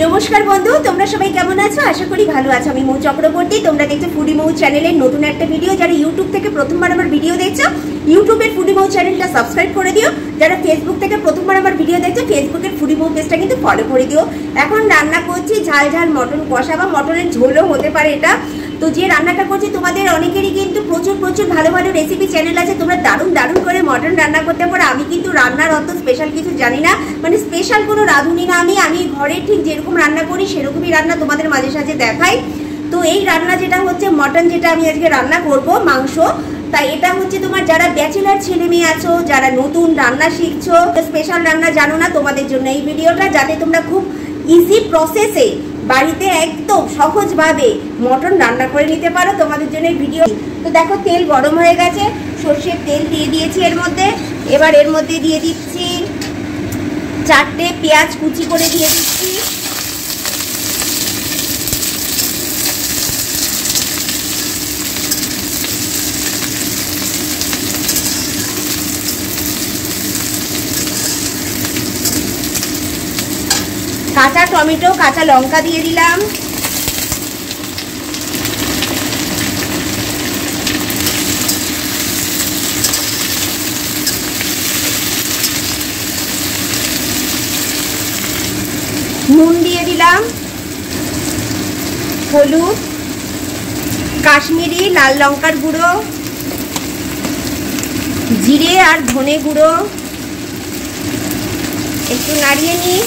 नमस्कार बंधु তোমরা সবাই কেমন আছো আশা করি ভালো আছো আমি মৌ চক্রবর্তী তোমরা দেখছো ফুডি মৌ চ্যানেলের নতুন একটা ভিডিও যারা ইউটিউব থেকে প্রথমবার আমার ভিডিও দেখছো ইউটিউবের ফুডি মৌ চ্যানেলটা সাবস্ক্রাইব করে দিও যারা ফেসবুক থেকে প্রথমবার আমার ভিডিও দেখছো ফেসবুকের ফুডি মৌ পেজটা কিন্তু ফলো করে দিও এখন রান্না করছি ঝাল ঝাল মটন কষা বা মটনের ঝোলও হতে পারে এটা তো যে রান্নাটা করছি তোমাদের অনেকেরই কিন্তু প্রচুর ভালো ভালো রেসিপি চ্যানেল আছে তোমরা দারুণ করে মটন রান্না করতে পারো আমি কিন্তু রান্নার অত স্পেশাল কিছু জানি না মানে স্পেশাল কোনো রাঁধুনি না আমি ঘরে ঠিক যেরকম রান্না করি সেরকমই রান্না তোমাদের মাঝে সাঝে দেখাই তো এই রান্না যেটা হচ্ছে মটন যেটা আমি আজকে রান্না করব মাংস তাই এটা হচ্ছে তোমার যারা ব্যাচেলার ছেলে মেয়ে আছো যারা নতুন রান্না শিখছো স্পেশাল রান্না জানো না তোমাদের জন্য এই ভিডিওটা যাতে তোমরা খুব ইজি প্রসেসে বাড়িতে একদম সহজভাবে মটন রান্না করে নিতে পারো তোমাদের জন্য এই ভিডিও তো দেখো তেল গরম হয়ে গেছে সরষের তেল দিয়ে দিয়েছি এর মধ্যে এবার এর মধ্যে দিয়ে দিচ্ছি 4টে পেঁয়াজ কুচি করে দিয়ে দিচ্ছি কাঁচা টমেটো কাঁচা লঙ্কা দিয়ে দিলাম নুন দিয়ে দিলাম হলুদ কাশ্মীরি লাল লঙ্কার গুঁড়ো জিরে আর ধনে গুঁড়ো একটু নাড়িয়ে নিই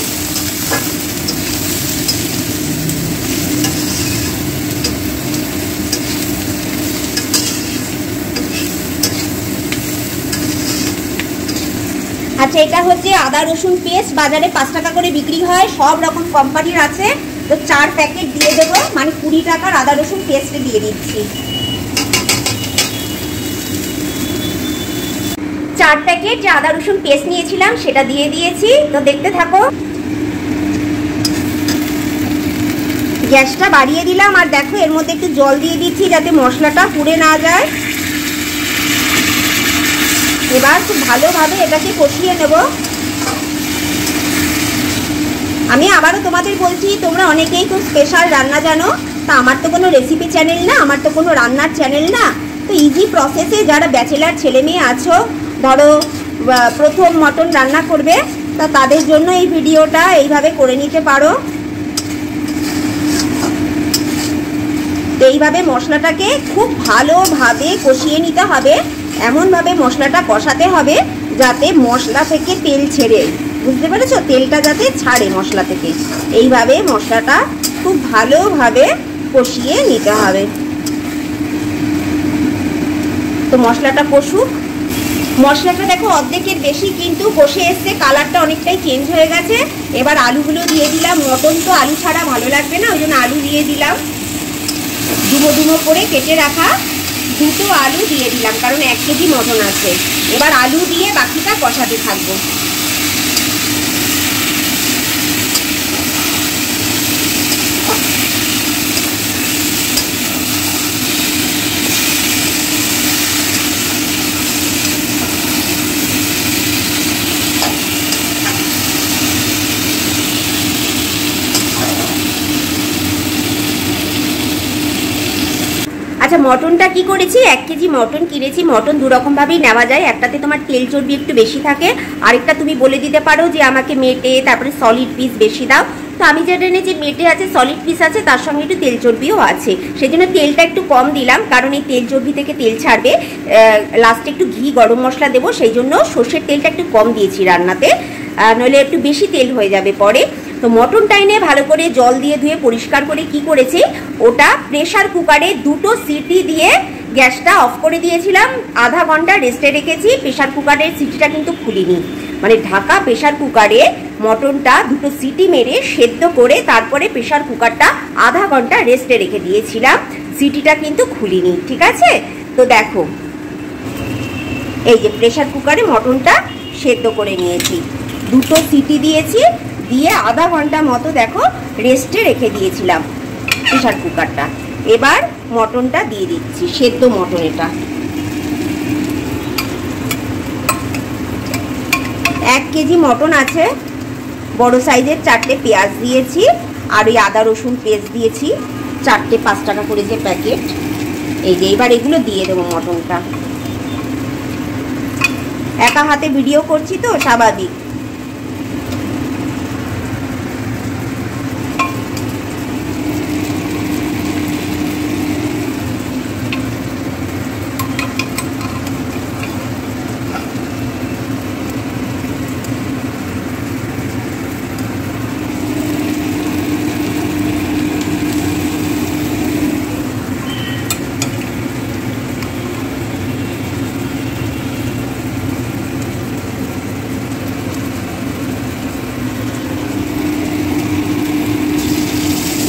আচ্ছা এটা হচ্ছে আদা রসুন পেস্ট বাজারে 5 টাকা করে বিক্রি হয় সব রকম কোম্পানির আছে তো 4 প্যাকেট দিয়ে দেবো মানে 20 টাকার আদা রসুন পেস্ট দিয়ে দিচ্ছি 4 প্যাকেট যে আদা রসুন পেস্ট নিয়েছিলাম সেটা দিয়ে দিয়েছি তো দেখতে থাকো গ্যাসটা বাড়িয়ে দিলাম আর দেখো এর মধ্যে একটু জল দিয়ে দিচ্ছি যাতে মশলাটা পুড়ে না যায় এবার খুব ভালোভাবে এটাকে কষিয়ে নেব আমি আবারও তোমাদের বলছি তোমরা অনেকেই খুব স্পেশাল রান্না জানো তা আমার তো কোনো রেসিপি চ্যানেল না আমার তো কোনো রান্নার চ্যানেল না তো ইজি প্রসেসে যারা ব্যাচেলার ছেলে মেয়ে আছো ধরো প্রথম মটন রান্না করবে তা তাদের জন্য এই ভিডিওটা এইভাবে করে নিতে পারো এইভাবে মশলাটাকে খুব ভালোভাবে কষিয়ে নিতে হবে এমনভাবে মশলাটা কষাতে হবে যাতে মশলা থেকে তেল ছেড়ে বুঝতে পেরেছো তেলটা যাতে ছাড়ে মশলা থেকে এইভাবে মশলাটা খুব ভালোভাবে কষিয়ে নিতে হবে তো মশলাটা কষুক মশলাটা দেখো অর্ধেকের বেশি কিন্তু কষে এসছে কালারটা অনেকটাই চেঞ্জ হয়ে গেছে এবার আলুগুলো দিয়ে দিলাম মটন তো আলু ছাড়া ভালো লাগবে না ওই জন্য আলু দিয়ে দিলাম ডুমো করে কেটে রাখা 2টো আলু দিয়ে দিলাম কারণ 1 কেজি মটন আছে এবার আলু দিয়ে বাকিটা কষাতে থাকবো আচ্ছা মটনটা কি করেছি 1 কেজি মটন কিনেছি মটন দু রকম ভাবেই নেওয়া যায় একটাতে তোমার তেল চর্বি একটু বেশি থাকে আরেকটা তুমি বলে দিতে পারো যে আমাকে মেটে তারপরে সলিড পিস বেশি দাও তো আমি যেটা এনেছি মেটে আছে সলিড পিস আছে তার সঙ্গে একটু তেল চর্বিও আছে সেজন্য তেলটা একটু কম দিলাম কারণ এই তেল চর্বি থেকে তেল ছাড়বে লাস্টে একটু ঘি গরম মশলা দেবো সেই জন্য সর্ষের তেলটা একটু কম দিয়েছি রান্নাতে নইলে একটু বেশি তেল হয়ে যাবে পরে তো মটনটা এনে ভালো করে জল দিয়ে ধুয়ে পরিষ্কার করে কি করেছি ওটা প্রেসার কুকারে 2টো সিটি দিয়ে গ্যাসটা অফ করে দিয়েছিলাম আধা ঘন্টা রেস্টে রেখেছি প্রেসার কুকারের সিটিটা কিন্তু খুলিনি মানে ঢাকা প্রেসার কুকারে মটনটা 2টো সিটি মেরে সেদ্ধ করে তারপরে প্রেসার কুকারটা আধা ঘন্টা রেস্টে রেখে দিয়েছিলাম সিটিটা কিন্তু খুলিনি ঠিক আছে তো দেখো এই যে প্রেসার কুকারে মটনটা সেদ্ধ করে নিয়েছি 2টো সিটি দিয়েছি দিয়ে আধা ঘন্টা মতো দেখো রেস্টে রেখে দিয়েছিলাম প্রেসার কুকারটা এবার মটনটা দিয়ে দিচ্ছি সেদ্ধ মটন এটা 1 কেজি মটন আছে বড় সাইজের 4টে পেঁয়াজ দিয়েছি আর ওই আদা রসুন পেস্ট দিয়েছি 4টে 5 টাকা করে যে প্যাকেট। এই যে এবার এগুলো দিয়ে দেবো মটনটা। একা হাতে ভিডিও করছি তো স্বাভাবিক।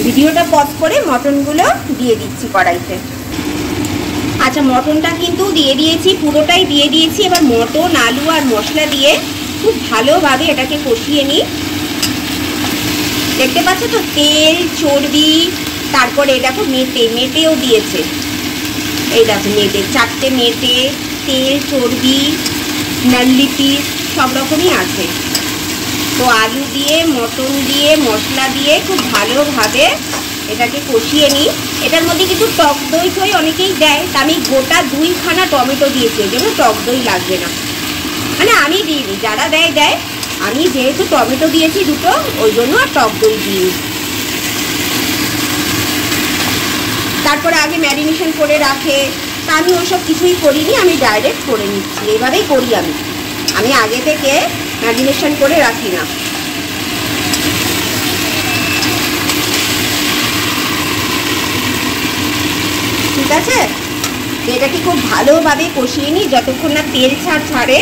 ভিডিওটা পজ করে মটনগুলো দিয়ে দিচ্ছি কড়াইতে। আচ্ছা মটনটা কিন্তু দিয়ে দিয়েছি, পুরোটাই দিয়ে দিয়েছি। এবার মটন আলু আর মশলা দিয়ে খুব ভালোভাবে এটাকে কষিয়ে নিই। দেখতে পাচ্ছ তো তেল চর্বি, তারপরে দেখো মেটেও দিয়েছে। এই দেখো মেটে 4টে মেটে, তেল চর্বি নাল্লি পিস সব রকমই আছে। তো আলু দিয়ে মটন দিয়ে মশলা দিয়ে খুব ভালোভাবে এটাকে কষিয়ে নিই। এটার মধ্যে কিন্তু টক দই অনেকেই দেয়, তা আমি গোটা 2খানা টমেটো দিয়েছি, ওই জন্য টক দই লাগবে না। মানে আমি দিইনি, যারা দেয়। আমি যেহেতু টমেটো দিয়েছি 2টো, ওই জন্য আর টক দই দিই। তারপরে আগে ম্যারিনেশন করে রাখে, তা আমি ওসব কিছুই করিনি, আমি ডাইরেক্ট করে নিচ্ছি। এইভাবেই করি আমি আগে থেকে ম্যারিনেশন করে রাখি না। ঠিক আছে, এটাকে খুব ভালোভাবে কষিয়ে নিই যতক্ষণ না তেল ছাড়ে।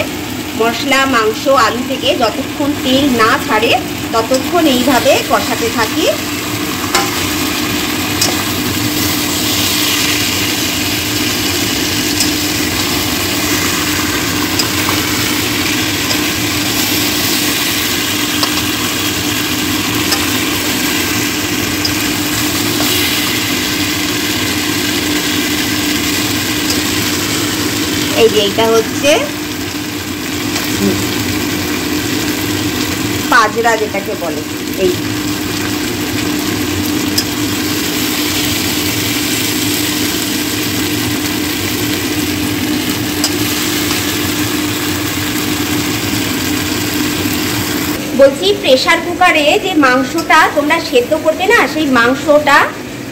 মশলা মাংস আলু থেকে যতক্ষণ তেল না ছাড়ে ততক্ষণ এইভাবে কষাতে থাকি। এই যে এইটা হচ্ছে পাজরা যেটাকে বলে। এই বলছি প্রেসার কুকারে যে মাংসটা তোমরা সেদ্ধ করবে না, সেই মাংসটা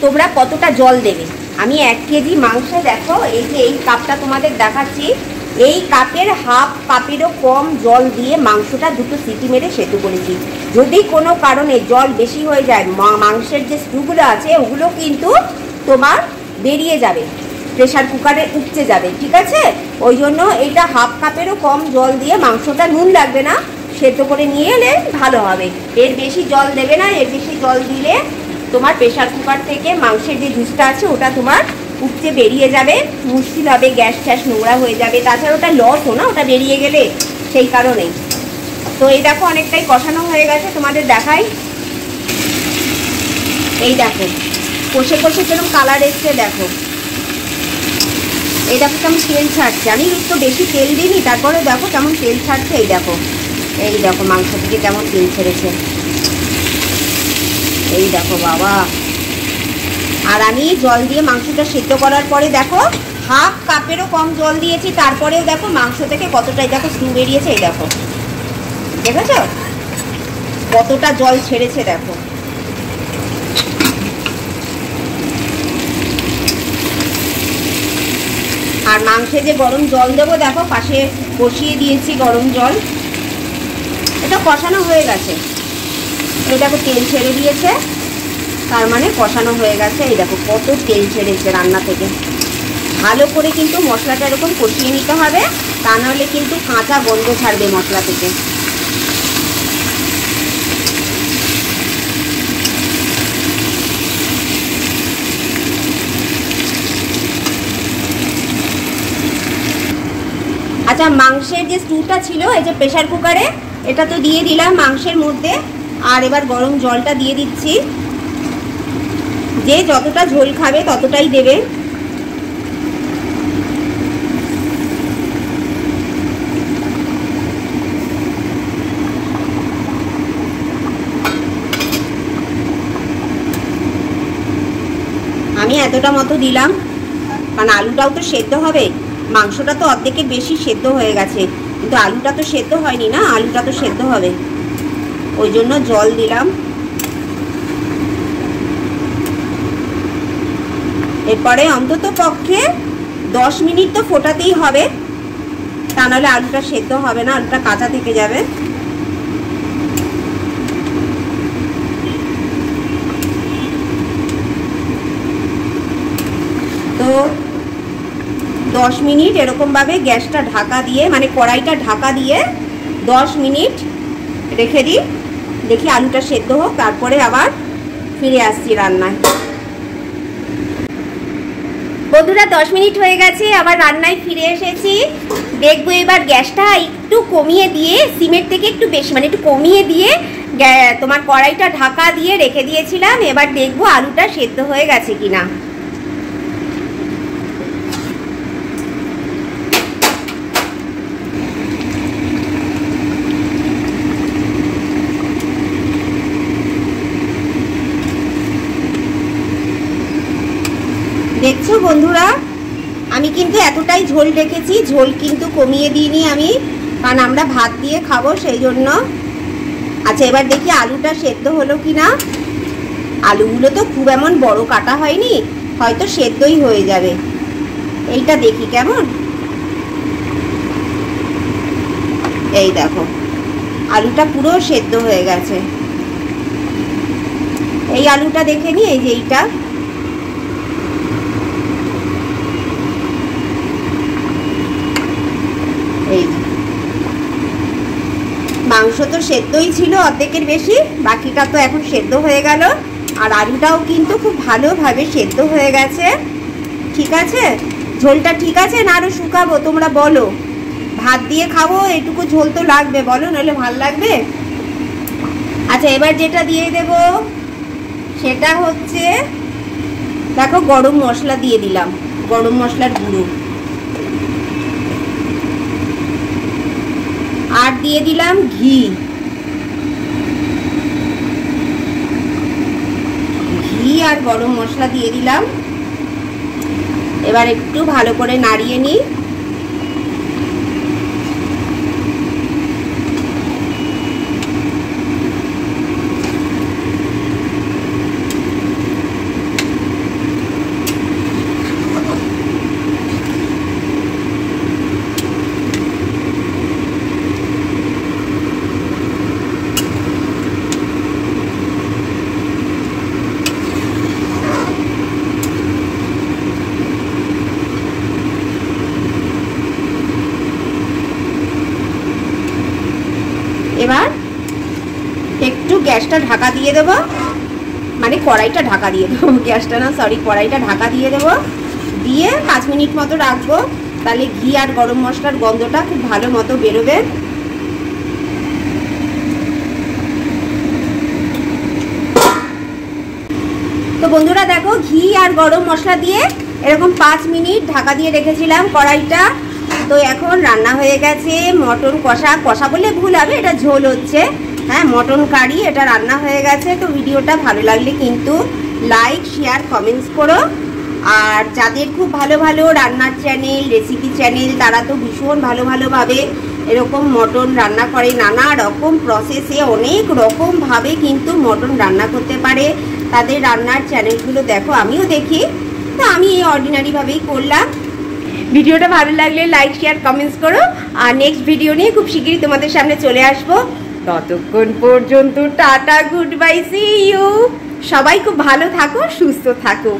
তোমরা কতটা জল দেবে। আমি 1 কেজি মাংসে দেখো এই যে এই কাপটা তোমাদের দেখাচ্ছি, এই কাপের হাফ কাপেরও কম জল দিয়ে মাংসটা 2টো সিটি মেরে সেদ্ধ করেছি। যদি কোনো কারণে জল বেশি হয়ে যায়, মাংসের যে স্টুগুলো আছে ওগুলো কিন্তু তোমার বেরিয়ে যাবে, প্রেসার কুকারে উপচে যাবে। ঠিক আছে, ওই জন্য এইটা হাফ কাপেরও কম জল দিয়ে মাংসটা, নুন লাগবে না, সেদ্ধ করে নিয়ে এলে ভালো হবে। এর বেশি জল দেবে না, এর বেশি জল দিলে তোমার প্রেসার কুকার থেকে মাংসের যে জুসটা আছে ওটা তোমার উপচে বেরিয়ে যাবে, মুশকিল হবে, গ্যাস ট্যাস নোংরা হয়ে যাবে। তাছাড়া ওটা লসও না, ওটা বেরিয়ে গেলে, সেই কারণেই। তো এই দেখো অনেকটাই কষানো হয়ে গেছে, তোমাদের দেখাই। এই দেখো কষে কিরকম কালার এসছে দেখো। এই দেখো কেমন তেল ছাড়ছে, আমি একটু বেশি তেল দিইনি, তারপরে দেখো কেমন তেল ছাড়ছে। এই দেখো মাংস থেকে কেমন তেল ছেড়েছে। এই দেখো বাবা। আর আমি জল দিয়ে মাংসটা সেদ্ধ করার পরে দেখো হাফ কাপেরও কম জল দিয়েছি, তারপরেও দেখো মাংস থেকে কতটাই দেখো স্টু বেরিয়েছে। এই দেখো, দেখেছ কতটা জল ছেড়েছে দেখো। আর মাংসে যে গরম জল দেবো দেখো পাশে বসিয়ে দিয়েছি গরম জল। এটা কষানো হয়ে গেছে, এই দেখো তেল ছেড়ে দিয়েছে, তার মানে কষানো হয়ে গেছে। এই দেখো কত তেল ছেড়েছে রান্না থেকে। ভালো করে কিন্তু মশলাটা এরকম কষিয়ে নিতে হবে, তা নাহলে কিন্তু কাঁচা গন্ধ ছাড়বে মশলা থেকে। আচ্ছা মাংসের যে স্টুটা ছিল এই যে প্রেসার কুকারে, এটা তো দিয়ে দিলাম মাংসের মধ্যে। আর এবার গরম জলটা দিয়ে দিচ্ছি, যে যতটা ঝোল খাবে ততটাই দেবে। আমি এতটা মতো দিলাম, কারণ আলুটাও তো সেদ্ধ হবে। মাংসটা তো অর্ধেকের বেশি সেদ্ধ হয়ে গেছে, কিন্তু আলুটা তো সেদ্ধ হয়নি না, আলুটা তো সেদ্ধ হবে, ওই জন্য জল দিলাম। এরপরে অন্তত পক্ষে 10 মিনিট তো ফোটাতেই হবে, তা নাহলে আলুটা সেদ্ধ হবে না, আলুটা কাঁচা থেকে যাবে। তো 10 মিনিট এরকমভাবে গ্যাসটা ঢাকা দিয়ে, মানে কড়াইটা ঢাকা দিয়ে 10 মিনিট রেখে দিই, দেখি আলুটা সেদ্ধ হোক, তারপরে আবার ফিরে আসছি রান্নায়। বন্ধুরা 10 মিনিট হয়ে গেছে, আবার রান্নায় ফিরে এসেছি। দেখবো এবার গ্যাসটা একটু কমিয়ে দিয়ে, সিমের থেকে একটু বেশি মানে একটু কমিয়ে দিয়ে তোমার কড়াইটা ঢাকা দিয়ে রেখে দিয়েছিলাম। এবার দেখবো আলুটা সেদ্ধ হয়ে গেছে কিনা। দেখছো বন্ধুরা, আমি কিন্তু এতটাই ঝোল রেখেছি, ঝোল কিন্তু কমিয়ে দিইনি আমি, কারণ আমরা ভাত দিয়ে খাবো সেই জন্য। আচ্ছা এবার দেখি আলুটা সেদ্ধ হলো কিনা। আলুগুলো তো খুব এমন বড় কাটা হয়নি, হয়তো সেদ্ধই হয়ে যাবে। এইটা দেখি কেমন, এই দেখো আলুটা পুরো সেদ্ধ হয়ে গেছে। এই আলুটা দেখে নি, এই যে এইটা, এই মাংস তো সেদ্ধই ছিল অর্ধেকের বেশি, বাকিটা তো এখন সেদ্ধ হয়ে গেল। আর আলুটাও কিন্তু খুব ভালোভাবে সেদ্ধ হয়ে গেছে। ঠিক আছে, ঝোলটা ঠিক আছে না আরো শুকাবো তোমরা বলো? ভাত দিয়ে খাবো, এটুকু ঝোল তো লাগবে বলো, নইলে ভাল লাগবে? আচ্ছা এবার যেটা দিয়ে দেব সেটা হচ্ছে, দেখো গরম মশলা দিয়ে দিলাম, গরম মশলার গুঁড়ো, আর দিয়ে দিলাম ঘি। ঘি আর গরম মশলা দিয়ে দিলাম। এবার একটু ভালো করে নাড়িয়ে নিই। এবার একটু গ্যাসটা ঢাকা দিয়ে দেবো, মানে কড়াইটা ঢাকা দিয়ে দেবো, গ্যাসটা না সরি, কড়াইটা ঢাকা দিয়ে দেবো, দিয়ে 5 মিনিট মতো রাখবো। তাহলে ঘি আর গরম মশলার গন্ধটা খুব ভালো মতো বেরোবে। তো বন্ধুরা দেখো, ঘি আর গরম মশলা দিয়ে এরকম 5 মিনিট ঢাকা দিয়ে রেখেছিলাম কড়াইটা। তো এখন রান্না হয়ে গেছে। মটন কষা, কষা বললে ভুল হবে, এটা ঝোল হচ্ছে, হ্যাঁ মটন কারি, এটা রান্না হয়ে গেছে। তো ভিডিওটা ভালো লাগলে কিন্তু লাইক শেয়ার কমেন্টস করো। আর যাদের খুব ভালো ভালো রান্নার চ্যানেল, রেসিপি চ্যানেল, তারা তো ভীষণ ভালোভাবে এরকম মটন রান্না করে, নানা রকম প্রসেসে অনেক রকমভাবে কিন্তু মটন রান্না করতে পারে। তাদের রান্নার চ্যানেলগুলো দেখো, আমিও দেখি, তো আমি এই অর্ডিনারিভাবেই করলাম। ভিডিওটা ভালো লাগলে লাইক শেয়ার কমেন্টস করো। আর নেক্সট ভিডিও নিয়ে খুব শিগগিরই তোমাদের সামনে চলে আসবো। ততক্ষণ পর্যন্ত tata, goodbye, see you. সবাই খুব ভালো থাকো, সুস্থ থাকো।